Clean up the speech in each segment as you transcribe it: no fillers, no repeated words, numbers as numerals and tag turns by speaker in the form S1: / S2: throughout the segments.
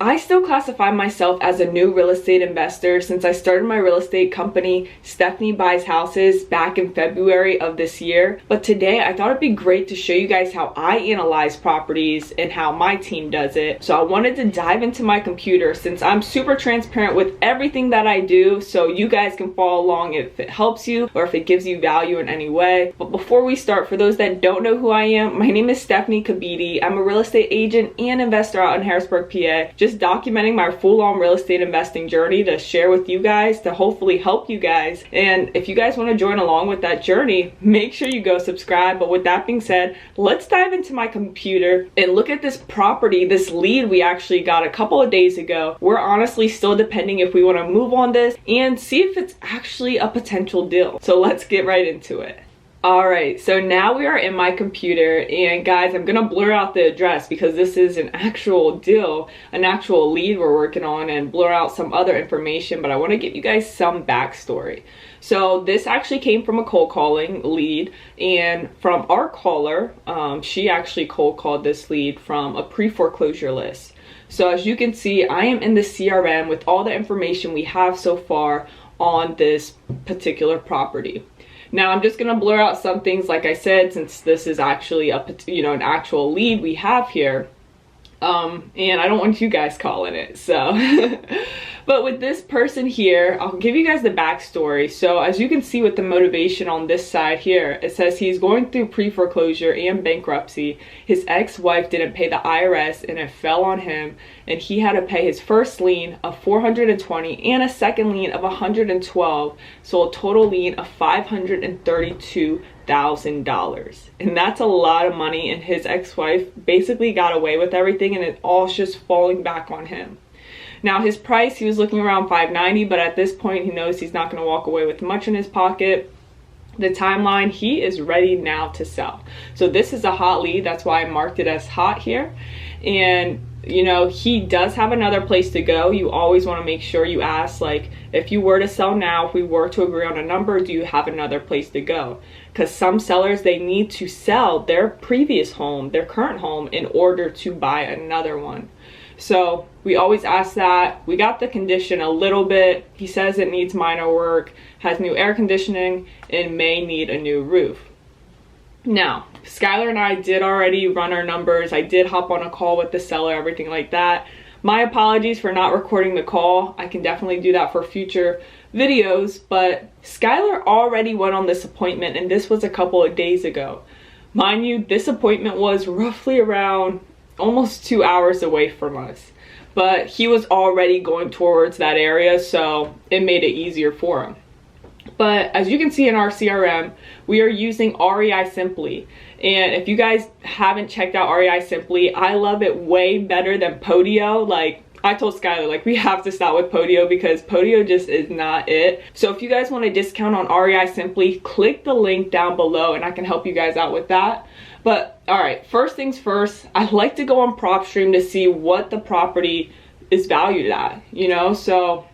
S1: I still classify myself as a new real estate investor since I started my real estate company, Stephanie Buys Houses, back in February of this year. But today I thought it'd be great to show you guys how I analyze properties and how my team does it. So I wanted to dive into my computer since I'm super transparent with everything that I do, so you guys can follow along if it helps you or if it gives you value in any way. But before we start, for those that don't know who I am, my name is Stephanie Kabidi. I'm a real estate agent and investor out in Harrisburg, PA. Just documenting my full-on real estate investing journey to share with you guys to hopefully help you guys. And if you guys want to join along with that journey, make sure you go subscribe. But with that being said, let's dive into my computer and look at this property, this lead we actually got a couple of days ago. We're honestly still depending if we want to move on this and see if it's actually a potential deal. So let's get right into it. Alright, so now we are in my computer, and guys, I'm gonna blur out the address because this is an actual deal, an actual lead we're working on, and blur out some other information, but I want to give you guys some backstory. So this actually came from a cold calling lead, and from our caller, she actually cold called this lead from a pre-foreclosure list. So as you can see, I am in the CRM with all the information we have so far on this particular property. Now I'm just gonna blur out some things, like I said, since this is actually an actual lead we have here, and I don't want you guys calling it. So, but with this person here, I'll give you guys the backstory. So as you can see with the motivation on this side here, it says he's going through pre-foreclosure and bankruptcy. His ex-wife didn't pay the IRS and it fell on him, and he had to pay his first lien of $420 and a second lien of $112, so a total lien of $532,000. And that's a lot of money, and his ex-wife basically got away with everything, and it all's just falling back on him. Now his price, he was looking around $590, but at this point he knows he's not going to walk away with much in his pocket. The timeline, he is ready now to sell. So this is a hot lead, that's why I marked it as hot here. And you know, he does have another place to go. You always want to make sure you ask, like, if you were to sell now, if we were to agree on a number, do you have another place to go? Because some sellers, they need to sell their previous home, their current home, in order to buy another one. So we always ask that. We got the condition a little bit. He says it needs minor work, has new air conditioning, and may need a new roof. Now, Skylar and I did already run our numbers. I did hop on a call with the seller, everything like that. My apologies for not recording the call. I can definitely do that for future videos, but Skylar already went on this appointment, and this was a couple of days ago. Mind you, this appointment was roughly around almost 2 hours away from us, but he was already going towards that area, so it made it easier for him. But as you can see in our CRM, we are using Resimpli. And if you guys haven't checked out Resimpli, I love it way better than Podio. Like, I told Skylar, like, we have to stop with Podio because Podio just is not it. So if you guys want a discount on Resimpli, click the link down below and I can help you guys out with that. But alright, first things first, I like to go on Propstream to see what the property is valued at, you know? So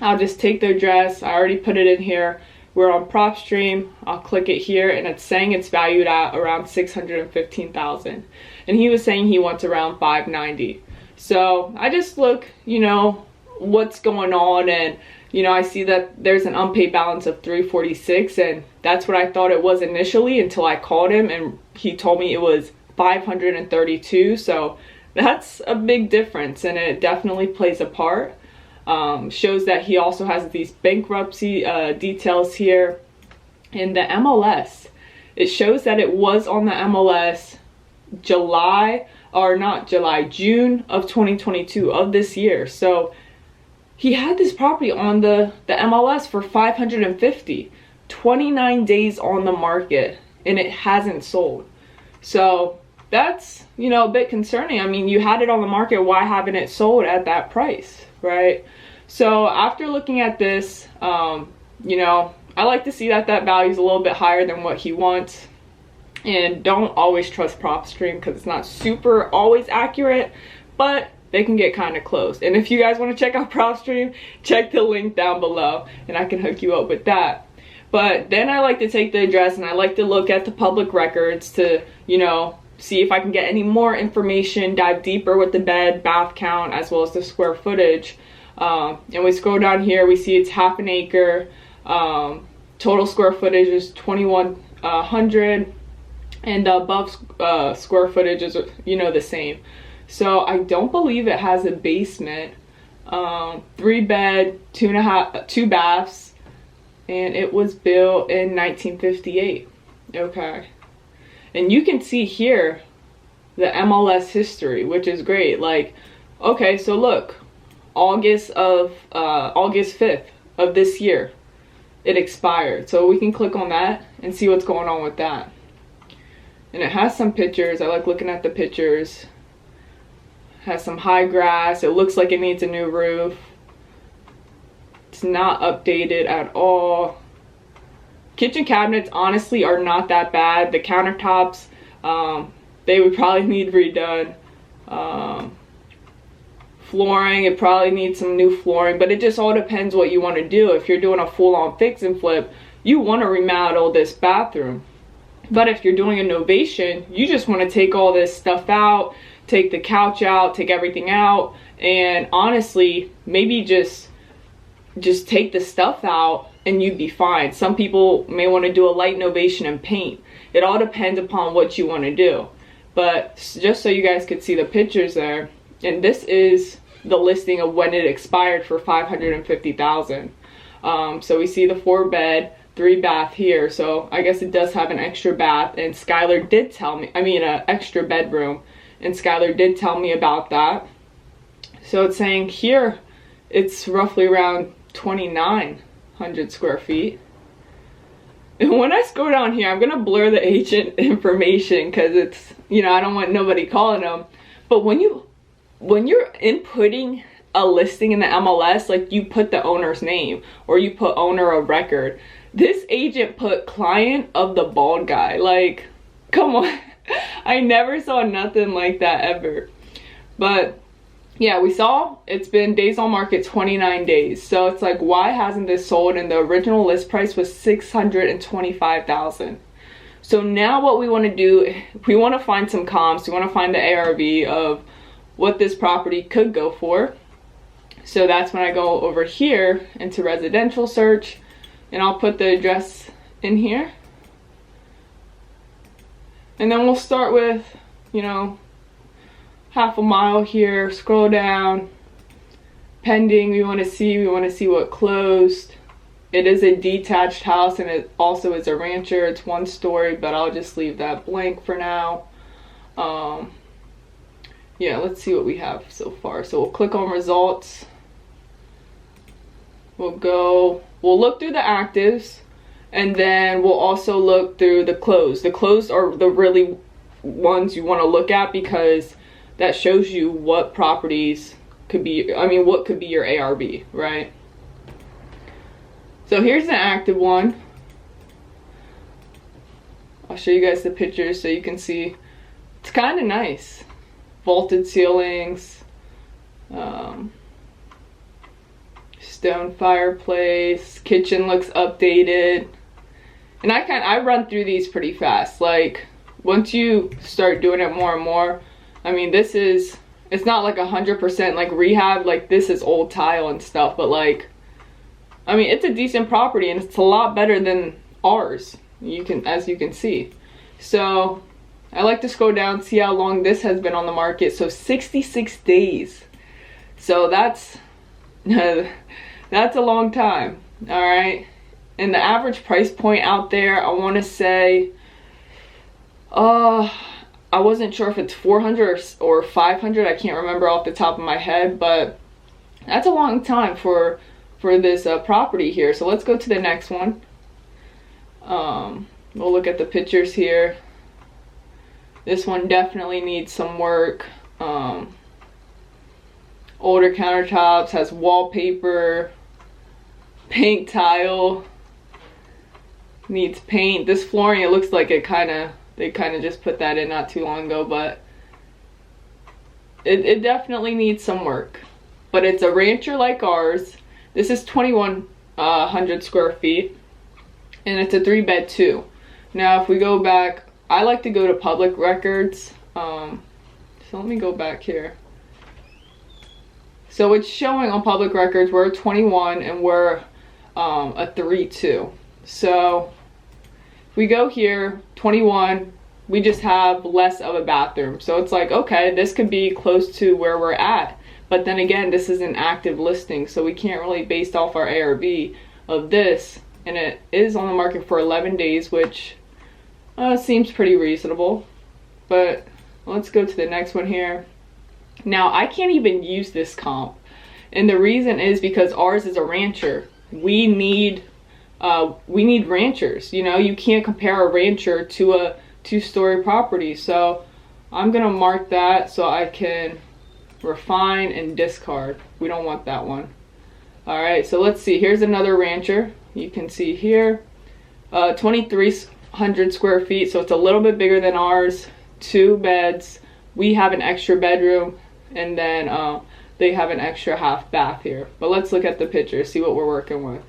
S1: I'll just take the address. I already put it in here. We're on Propstream. I'll click it here, and it's saying it's valued at around $615,000. And he was saying he wants around $590. So I just look, you know, what's going on, and you know, I see that there's an unpaid balance of $346, and that's what I thought it was initially until I called him and he told me it was $532. So that's a big difference, and it definitely plays a part. Shows that he also has these bankruptcy details here. In the MLS, it shows that it was on the MLS June of 2022 of this year. So he had this property on the MLS for $550, 29 days on the market, and it hasn't sold. So that's, you know, a bit concerning. I mean, you had it on the market, why haven't it sold at that price, right? So after looking at this, you know, I like to see that value is a little bit higher than what he wants. And don't always trust Propstream because it's not super always accurate, but they can get kind of close. And if you guys want to check out Propstream, check the link down below and I can hook you up with that. But then I like to take the address and I like to look at the public records to, you know, see if I can get any more information, dive deeper with the bed, bath count, as well as the square footage. And we scroll down here, we see it's half an acre. Total square footage is 2,100, and above square footage is, you know, the same. So I don't believe it has a basement. 3 bed, 2 baths, and it was built in 1958. Okay. And you can see here the MLS history, which is great. Like, okay, so look, August 5th of this year, it expired. So we can click on that and see what's going on with that. And it has some pictures. I like looking at the pictures. Has some high grass. It looks like it needs a new roof. It's not updated at all. Kitchen cabinets honestly are not that bad. The countertops, they would probably need redone. Flooring, it probably needs some new flooring, but it just all depends what you want to do. If you're doing a full-on fix and flip, you want to remodel this bathroom. But if you're doing a novation, you just want to take all this stuff out, take the couch out, take everything out, and honestly, maybe just take the stuff out and you'd be fine. Some people may want to do a light novation and paint. It all depends upon what you want to do. But just so you guys could see the pictures there, and this is the listing of when it expired for $550,000. So we see the 4 bed, 3 bath here. So I guess it does have an extra bath, and Skylar did tell me, an extra bedroom. And Skylar did tell me about that. So it's saying here it's roughly around 2,900 square feet. And when I scroll down here, I'm gonna blur the agent information because it's, you know, I don't want nobody calling them. But when you're inputting a listing in the MLS, like you put the owner's name or you put owner of record, this agent put client of the bald guy. Like, come on. I never saw nothing like that ever. But yeah, we saw it's been days on market 29 days. So it's like, why hasn't this sold? And the original list price was $625,000. So now what we want to do, we want to find some comps. We want to find the ARV of what this property could go for. So that's when I go over here into residential search, and I'll put the address in here. And then we'll start with, you know, half a mile here, scroll down, pending, we want to see what closed. It is a detached house, and it also is a rancher. It's 1 story, but I'll just leave that blank for now. Yeah, let's see what we have so far. So we'll click on results. We'll look through the actives, and then we'll also look through the closed. The closed are the really ones you want to look at because that shows you what properties could be, what could be your ARV, right? So here's an active one. I'll show you guys the pictures so you can see. It's kind of nice. Vaulted ceilings, stone fireplace, kitchen looks updated. And I run through these pretty fast. Like, once you start doing it more and more, it's not like 100% like rehab, like this is old tile and stuff, but like, it's a decent property and it's a lot better than ours, as you can see. So I like to scroll down, see how long this has been on the market. So 66 days. So that's that's a long time. All right. And the average price point out there, I want to say, I wasn't sure if it's 400 or 500. I can't remember off the top of my head, but that's a long time for this property here. So let's go to the next one. We'll look at the pictures here. This one definitely needs some work. Older countertops, has wallpaper, paint tile, needs paint. This flooring, it looks like they kind of just put that in not too long ago, but it definitely needs some work. But it's a rancher like ours. This is 2,100 square feet, and it's a 3 bed too. Now if we go back I like to go to public records. So let me go back here. So it's showing on public records we're 21 and we're a 3-2. So if we go here, 21, we just have less of a bathroom. So it's like, okay, this could be close to where we're at. But then again, this is an active listing, so we can't really base off our ARV of this. And it is on the market for 11 days, which seems pretty reasonable. But let's go to the next one here. Now, I can't even use this comp. And the reason is because ours is a rancher. We need ranchers. You know, you can't compare a rancher to a 2-story property. So I'm gonna mark that so I can refine and discard. We don't want that one. All right, so let's see. Here's another rancher. You can see here, 2,300 square feet. So it's a little bit bigger than ours. 2 beds. We have an extra bedroom, and then they have an extra half bath here. But let's look at the picture, see what we're working with.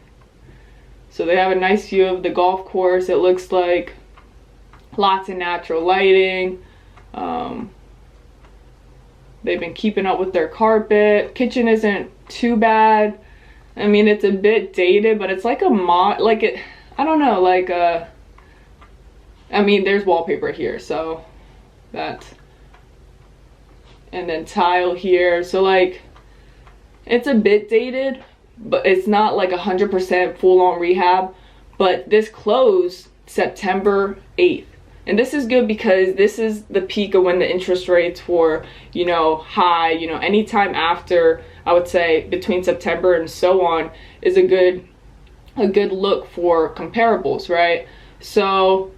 S1: So they have a nice view of the golf course. It looks like lots of natural lighting. They've been keeping up with their carpet. Kitchen isn't too bad. I mean, it's a bit dated, but it's like a mod, like it, I don't know, like I mean, there's wallpaper here, so that, and then tile here. So like, it's a bit dated, but it's not like 100% full-on rehab. But this closed September 8th. And this is good because this is the peak of when the interest rates were, you know, high. You know, anytime after, I would say between September and so on, is a good look for comparables, right? So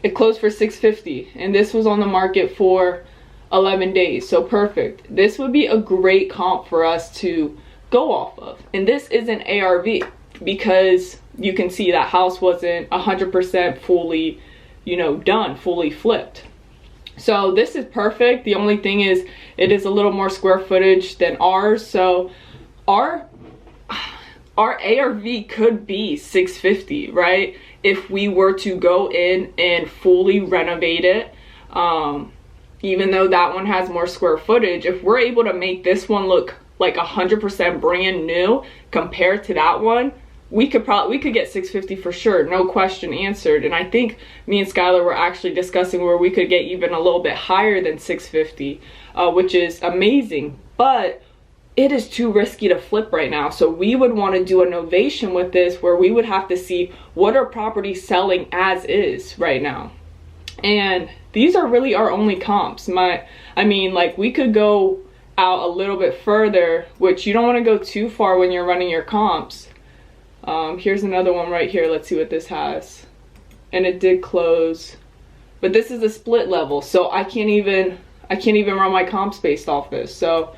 S1: it closed for $650, and this was on the market for 11 days. So perfect. This would be a great comp for us to go off of. And this is an ARV because you can see that house wasn't 100% fully, you know, done, fully flipped. So this is perfect. The only thing is it is a little more square footage than ours. So our ARV could be $650, right? If we were to go in and fully renovate it, even though that one has more square footage, if we're able to make this one look like 100% brand new compared to that one, we could get $650 for sure, no question answered. And I think me and Skylar were actually discussing where we could get even a little bit higher than $650, which is amazing. But it is too risky to flip right now. So we would want to do a novation with this where we would have to see what are properties selling as is right now. And these are really our only comps. I mean, like, we could go out a little bit further, which you don't want to go too far when you're running your comps. Here's another one right here. Let's see what this has. And it did close, but this is a split level, so I can't even run my comps based off this. So,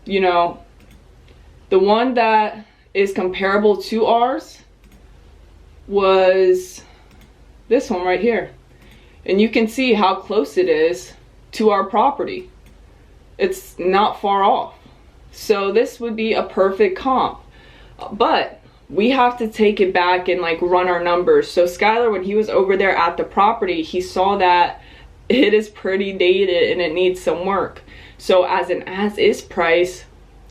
S1: you know, the one that is comparable to ours was this one right here. And you can see how close it is to our property. It's not far off. So this would be a perfect comp. But we have to take it back and like run our numbers. So Skylar, when he was over there at the property, he saw that it is pretty dated and it needs some work. So as an as-is price,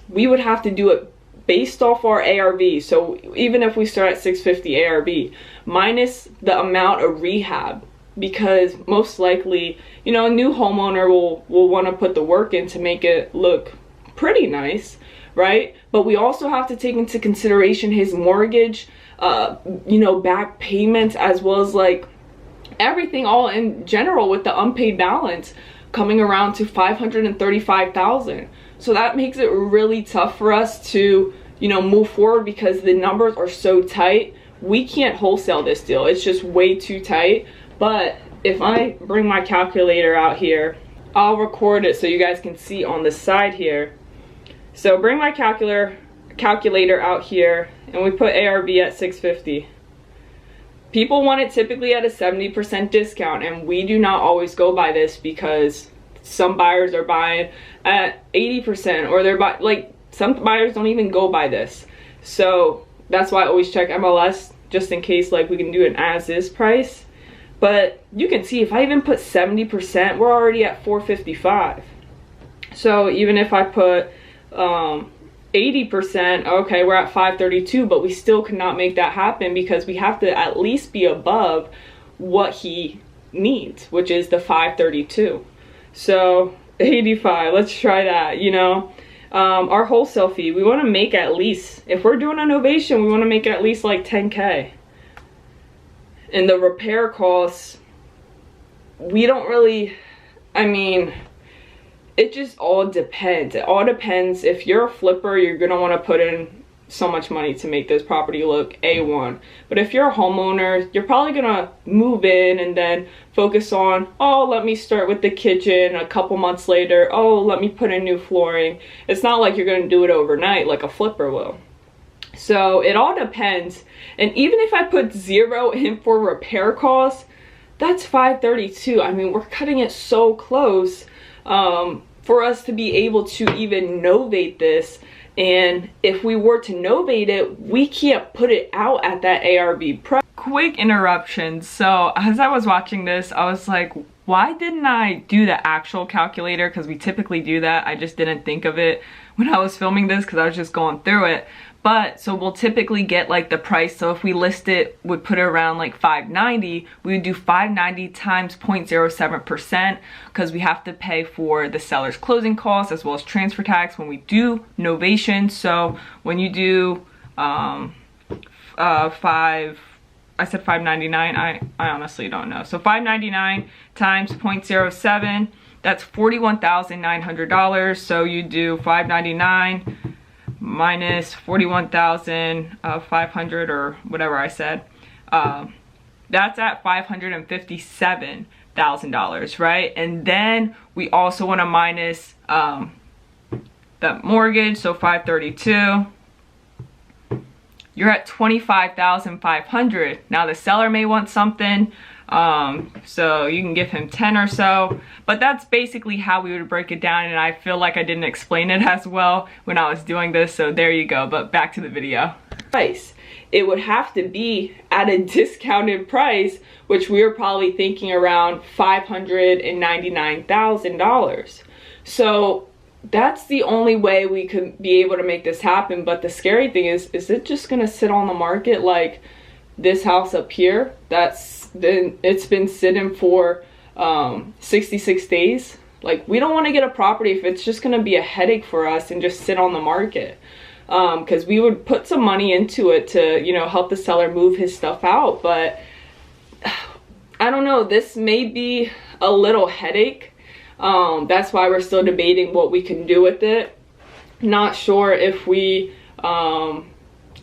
S1: we would have to do it based off our ARV. So even if we start at $650 ARV, minus the amount of rehab, because most likely, you know, a new homeowner will want to put the work in to make it look pretty nice, right? But we also have to take into consideration his mortgage, you know, back payments, as well as like everything all in general with the unpaid balance coming around to $535,000. So that makes it really tough for us to, you know, move forward because the numbers are so tight. We can't wholesale this deal. It's just way too tight. But if I bring my calculator out here, I'll record it so you guys can see on the side here. So bring my calculator out here, and we put ARV at $650. People want it typically at a 70% discount, and we do not always go by this because some buyers are buying at 80%, or they're like, some buyers don't even go by this. So that's why I always check MLS just in case like we can do an as-is price. But you can see if I even put 70%, we're already at 455. So even if I put 80%, okay, we're at 532, but we still could not make that happen because we have to at least be above what he needs, which is the 532. So 85, let's try that, you know. Our wholesale fee, we want to make at least, if we're doing a novation, we want to make at least like 10K. And the repair costs, we don't really, I mean, it just all depends. It all depends. If you're a flipper, you're going to want to put in so much money to make this property look A1. But if you're a homeowner, you're probably going to move in and then focus on, oh, let me start with the kitchen. A couple months later, oh, let me put in new flooring. It's not like you're going to do it overnight like a flipper will. So it all depends. And even if I put 0 in for repair costs, that's 532. I mean, we're cutting it so close for us to be able to even novate this. And if we were to novate it, we can't put it out at that ARV price. Quick interruption. So as I was watching this, I was like, why didn't I do the actual calculator? Because we typically do that. I just didn't think of it when I was filming this because I was just going through it. But so we'll typically get like the price. So if we list it, would put it around like 590, we would do 590 times 0.07% because we have to pay for the seller's closing costs as well as transfer tax when we do novation. So when you do I said 599, I honestly don't know. So 599 times 0.07, that's $41,900. So you do 599 minus 41,500 or whatever I said. That's at $557,000, right? And then we also want to minus the mortgage, so 532. You're at 25,500. Now the seller may want something, so you can give him 10 or so, but that's basically how we would break it down, and I feel like I didn't explain it as well when I was doing this, so there you go. But back to the video. Price. It would have to be at a discounted price, which we were probably thinking around $599,000. So that's the only way we could be able to make this happen. But the scary thing is it just gonna sit on the market like this house up here? It's been sitting for 66 days. Like, we don't want to get a property if it's just gonna be a headache for us and just sit on the market, because we would put some money into it to, you know, help the seller move his stuff out. But I don't know, this may be a little headache. That's why we're still debating what we can do with it. Not sure if we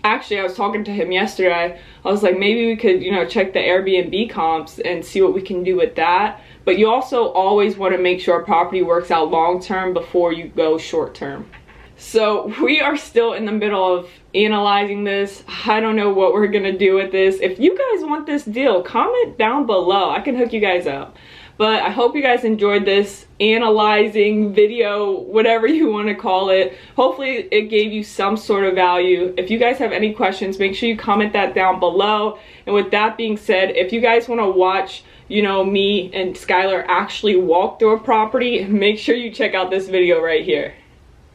S1: actually, I was talking to him yesterday. I was like, maybe we could, you know, check the Airbnb comps and see what we can do with that. But you also always want to make sure a property works out long term before you go short term. So we are still in the middle of analyzing this. I don't know what we're gonna do with this. If you guys want this deal, comment down below. I can hook you guys up. But I hope you guys enjoyed this analyzing video, whatever you want to call it. Hopefully it gave you some sort of value. If you guys have any questions, make sure you comment that down below. And with that being said, if you guys want to watch, you know, me and Skylar actually walk through a property, make sure you check out this video right here.